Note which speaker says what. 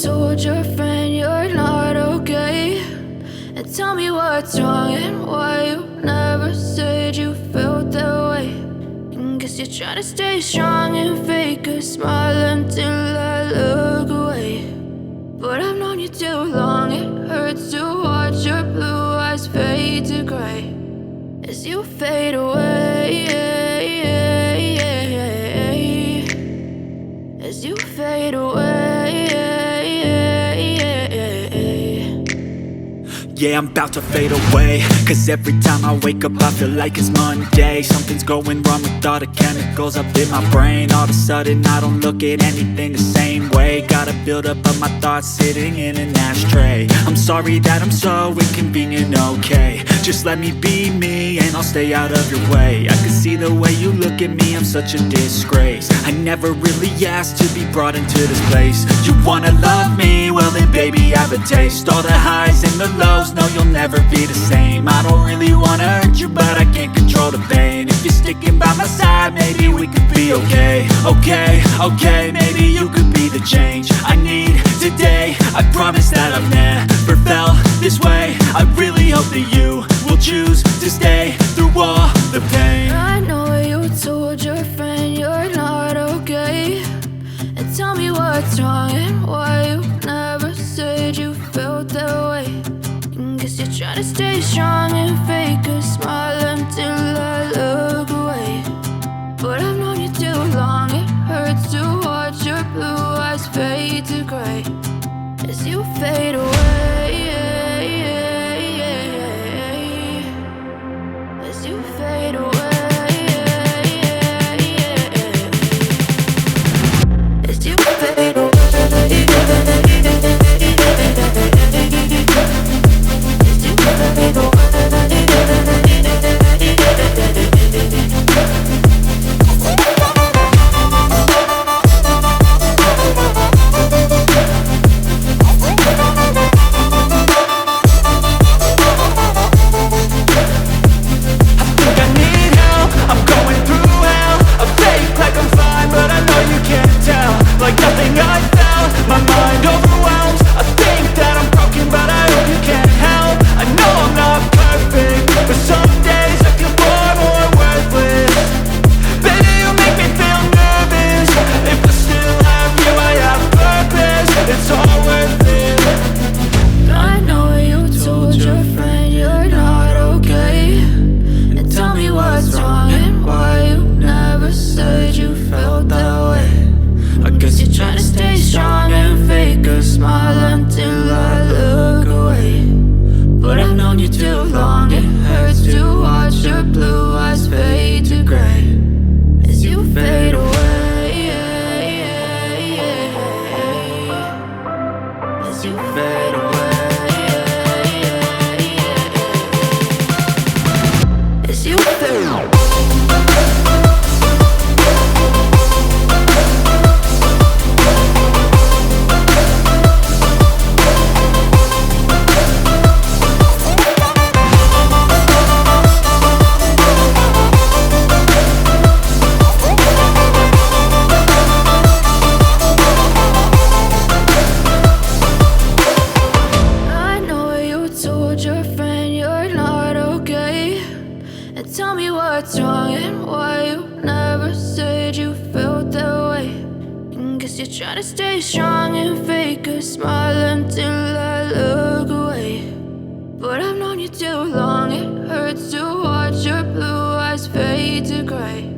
Speaker 1: told your friend you're not okay, and tell me what's wrong and why you never said you felt that way. And guess you're trying to stay strong and fake a smile until I look away. But I've known you too long, it hurts to watch your blue eyes fade to gray as you fade away, as you fade away.
Speaker 2: Yeah, I'm about to fade away, cause every time I wake up I feel like it's Monday. Something's going wrong with all the chemicals up in my brain. All of a sudden I don't look at anything the same way. Gotta build up of my thoughts sitting in an ashtray. I'm sorry that I'm so inconvenient, okay. Just let me be me and I'll stay out of your way. I can see the way you look at me, I'm such a disgrace. I never really asked to be brought into this place. You wanna love me? Well then baby I have a taste. All the highs and the lows, no you'll never be the same. I don't really wanna hurt you but I can't control the pain. If you're sticking by my side maybe we could be okay. Okay, maybe you could be the change I need today. I promise that I've never felt this way. I really hope that you will choose to stay through all the pain.
Speaker 1: I know you told your friend you're not okay, and tell me what's wrong and why you never said you felt that way. And guess you're trying to stay strong and fake a smile until I look away. But I've known you too long, it hurts to watch your blue eyes fade to gray as you fade away, as you fade away, as you fade away.
Speaker 2: Like nothing I felt, my mind overwhelmed. I think that I'm broken, but I hope you can't help. I know I'm not perfect, but some days I feel far more worthless. Baby, you make me feel nervous. If I still have you, I have purpose. It's all worth it.
Speaker 1: I know you told your friend you're not okay, and tell me what's wrong and why you never said you felt that way. I guess you're trying to stay strong and fake a smile until I look away. But I've known you too long, it hurts to watch your blue eyes fade to gray as you fade away, as you fade away, as you fade away. Your friend you're not okay, and tell me what's wrong and why you never said you felt that way. And guess you're trying to stay strong and fake a smile until I look away. But I've known you too long, it hurts to watch your blue eyes fade to gray